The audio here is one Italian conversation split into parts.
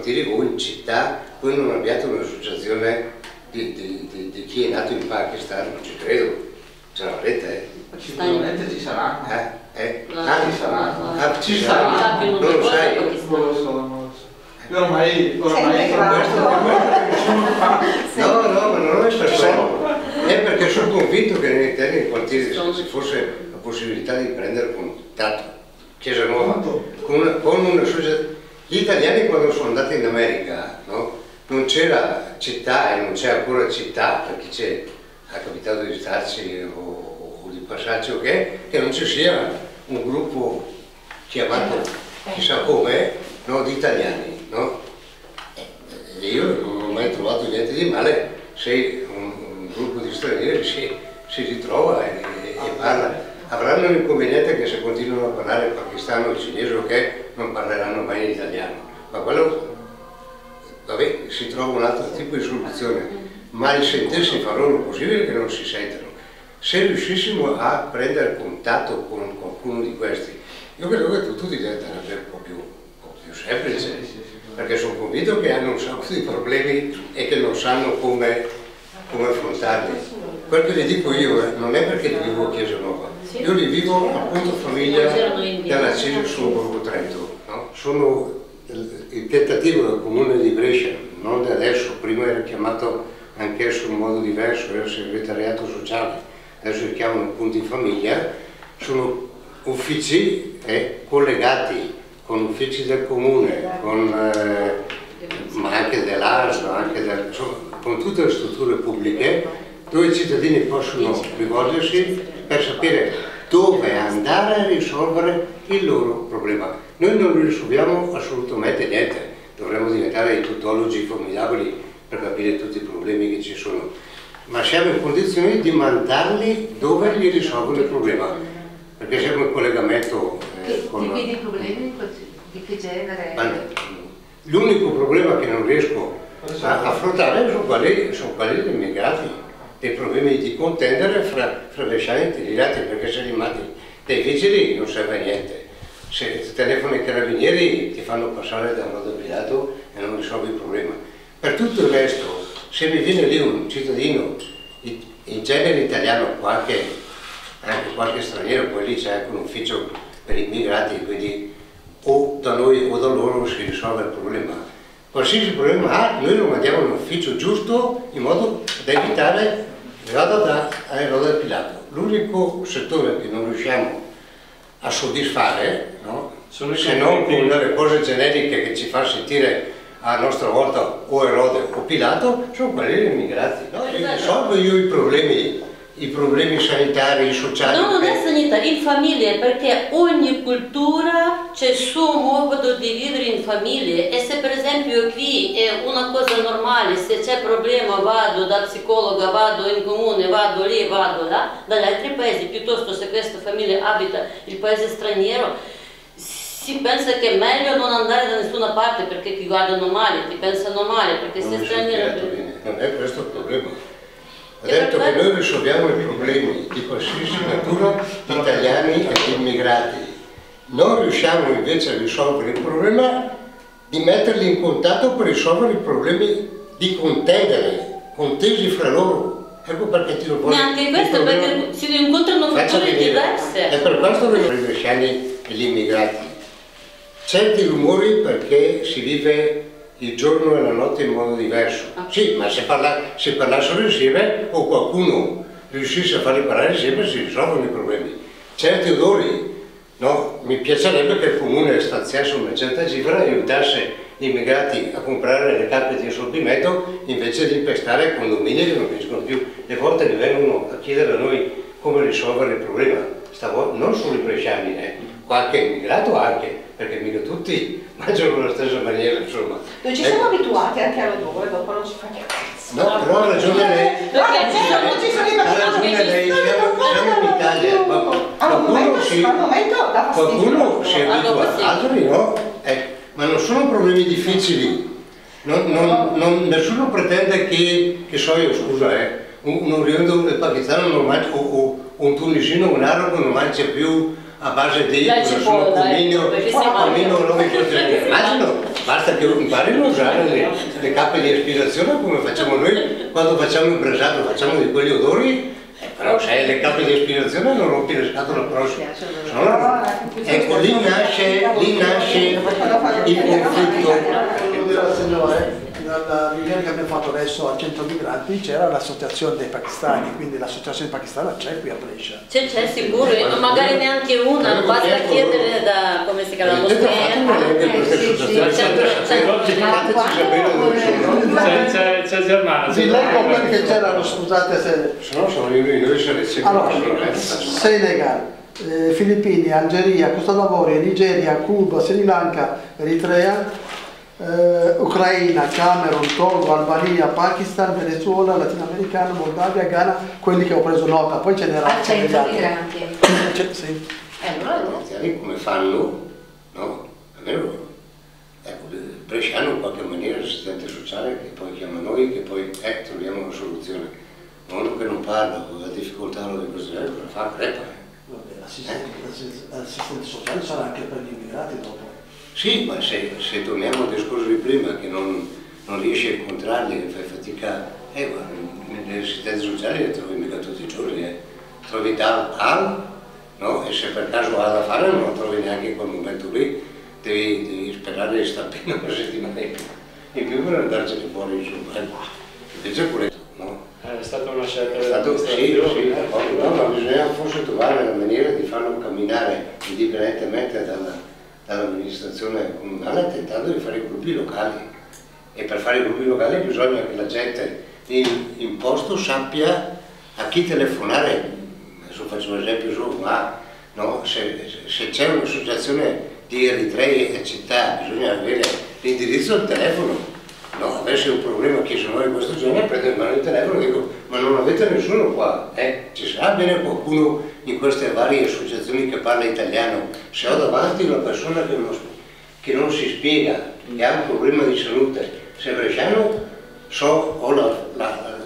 quartieri o in città, voi non abbiate un'associazione di chi è nato in Pakistan? Non ci credo, ce l'avrete? Sicuramente ci sarà. Ci sarà, non lo sai. Non lo so. Io ormai No, ma non è per quello. È perché sono convinto che nei termini quartieri ci fosse la possibilità di prendere contatto. Chiesa Nuova, con una società. Gli italiani quando sono andati in America, no? Non c'era città e non c'è ancora città, per chi ha capitato di starci o di passarci o che non ci sia un gruppo chiamato chissà come, no, di italiani, no? E io non ho mai trovato niente di male se un gruppo di stranieri si ritrova e parla. Avranno l'inconveniente che se continuano a parlare pakistano o cinese o che non parleranno mai in italiano, ma quello, vabbè, si trova un altro tipo di soluzione, ma il sentirsi fa loro possibile che non si sentono. Se riuscissimo a prendere contatto con qualcuno di questi, io credo che tutto diventerebbe un po' più semplice, perché sono convinto che hanno un sacco di problemi e che non sanno come affrontarli. Quel che vi dico io non è perché vivo a Chiesa Nuova, io li vivo appunto famiglia della Cesio su Borgo Trento, no? Sono il tentativo del comune di Brescia, non di adesso, prima era chiamato anch'esso in modo diverso, era il segretariato sociale, adesso si chiamano punti famiglia, sono uffici collegati con uffici del comune, ma anche dell'ASL, con tutte le strutture pubbliche, dove i cittadini possono rivolgersi per sapere dove andare a risolvere il loro problema. Noi non risolviamo assolutamente niente, dovremmo diventare dei tuttologi formidabili per capire tutti i problemi che ci sono, ma siamo in condizioni di mandarli dove gli risolvono il problema, perché siamo in collegamento con... Di problemi di che genere? L'unico problema che non riesco a affrontare sono quelli degli immigrati, dei problemi di contendere fra bresciani integrati, perché se li mandi dei vigili non serve a niente. Se telefoni ai carabinieri ti fanno passare da un nodo pilato e non risolvi il problema. Per tutto il resto, se mi viene lì un cittadino, in genere italiano, anche qualche straniero, poi lì c'è anche un ufficio per immigrati, quindi o da noi o da loro si risolve il problema. Qualsiasi problema ha, noi lo mandiamo all'ufficio giusto in modo da evitare vada da Erodo del Pilato. L'unico settore che non riusciamo a soddisfare, no? Se non con le cose generiche che ci fa sentire a nostra volta o Erode o Pilato, sono quelli degli immigrati. No? Risolvo io i problemi sanitari, sociali. No, non è sanitario, in famiglia, perché ogni cultura c'è il suo modo di vivere in famiglia, e se per esempio qui è una cosa normale, se c'è problema vado da psicologa, vado in comune, vado lì, vado là, dagli altri paesi, piuttosto se questa famiglia abita il paese straniero, si pensa che è meglio non andare da nessuna parte perché ti guardano male, ti pensano male, perché sei straniero. Non è questo il problema. Ha detto che noi risolviamo i problemi di qualsiasi natura di italiani e di immigrati. Non riusciamo invece a risolvere il problema di metterli in contatto per risolvere i problemi di contesi fra loro. Ecco perché tiro fuori. Neanche questo, perché si incontrano culture diverse. È per questo che i bresciani e gli immigrati. Certi rumori perché si vive il giorno e la notte in modo diverso. Sì, ma se parlassero insieme o qualcuno riuscisse a farli parlare insieme si risolvono i problemi. Certi odori, no? Mi piacerebbe che il comune stanziasse una certa cifra e aiutasse gli immigrati a comprare le cappe di assorbimento invece di impestare condomini che non finiscono più. Le volte che vengono a chiedere a noi come risolvere il problema, non solo i bresciani, qualche immigrato anche, perché mica tutti mangiano alla stessa maniera, insomma. Noi ci siamo abituati anche all'odore, dopo non ci fa niente. No, però ha ragione lei. Non ci sono lei, siamo in Italia. Qualcuno si abitua, altri no. Ma non sono problemi difficili. Nessuno pretende che so io, scusa, un oriundo del pakistano non mangia, o un tunisino, un arabo non mangia più a base di La cipolla, comino nuovi contenuti. Immagino, basta che imparino a usare le cappe di aspirazione come facciamo noi quando facciamo il brasato, facciamo di quegli odori, però se hai le cappe di aspirazione non rompi le scatole al prossimo. Ecco, lì nasce il conflitto. Devo dire al signore, nella riunione che abbiamo fatto adesso al centro migranti c'era l'associazione dei pakistani, quindi l'associazione pakistana c'è qui a Brescia. C'è sicuro, magari neanche una, basta chiedere da, come si chiama, c'è Germano. Vi leggo quelli che c'erano, scusate se... Se no sono io, Allora, Senegal, Filippini, Algeria, Costa d'Avorio, Nigeria, Cuba, Sri Lanka, Eritrea, Ucraina, Camerun, Togo, Albania, Pakistan, Venezuela, Latinoamericano, Moldavia, Ghana, quelli che ho preso nota, poi ce n'erano. Al centro migranti. Sì. Come fanno? No? Almeno, ecco, il bresciano in qualche maniera l'assistente sociale che poi chiama noi, che poi troviamo una soluzione. Ma uno che non parla, ha difficoltà o di questo genere, cosa fa? Crepa. L'assistente sociale sarà anche per gli immigrati dopo. Sì, ma se torniamo al discorso di prima, che non riesci a incontrarli, che fai fatica, nelle assistenze sociali le trovi mica tutti i giorni, trovi Al, no? E se per caso ha da fare non lo trovi neanche in quel momento lì, devi sperare di stare appena una settimana in più per andarcene fuori, insomma. Invece quello, no? È stata una scelta sì, no, ma bisogna forse trovare la maniera di farlo camminare indipendentemente dall'amministrazione comunale, tentando di fare i gruppi locali. E per fare i gruppi locali bisogna che la gente in posto sappia a chi telefonare. Adesso faccio un esempio ma no, se c'è un'associazione di eritrei a città bisogna avere l'indirizzo del telefono. No, avessi un problema che sono di questo genere, prendo in mano il telefono e dico ma non avete nessuno qua? Ci sarà bene qualcuno in queste varie associazioni che parla italiano? Se ho davanti una persona che non si spiega, che ha un problema di salute, se è bresciano ho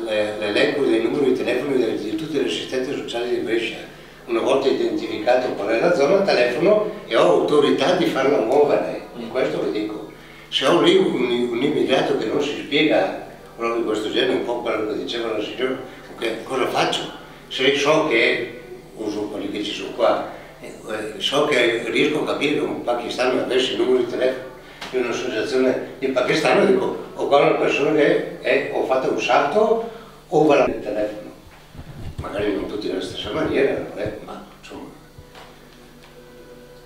l'elenco dei numeri di telefono di tutte le assistenze sociali di Brescia. Una volta identificato qual è la zona, telefono e ho autorità di farla muovere, questo lo dico. Se ho lì un immigrato che non si spiega, quello di questo genere, un po' quello che diceva la signora, cosa faccio? Se so che, uso quelli che ci sono qua, so che riesco a capire che un pakistano avesse il numero di telefono di un'associazione di pakistano, dico, ho qua una persona che ho fatto un salto o va il telefono. Magari non tutti nella stessa maniera, ma insomma.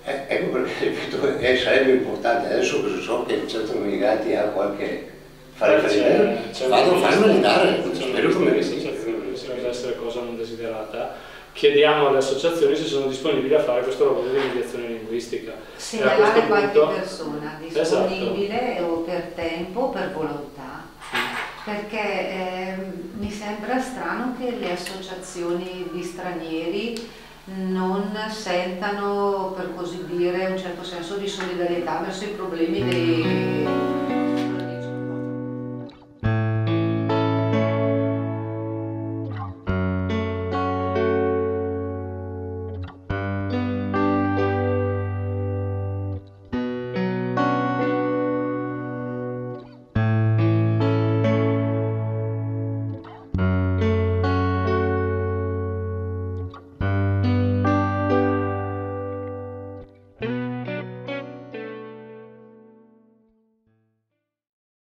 Ecco perché ripeto, sarebbe importante, adesso che so che certo immigrati ha qualche fare vado a farmeli dare, spero come potrebbe essere cosa non desiderata. Chiediamo alle associazioni se sono disponibili a fare questo lavoro di mediazione linguistica. Segnalare qualche persona disponibile o per tempo o per volontà, perché mi sembra strano che le associazioni di stranieri non sentano, per così dire, un certo senso di solidarietà verso i problemi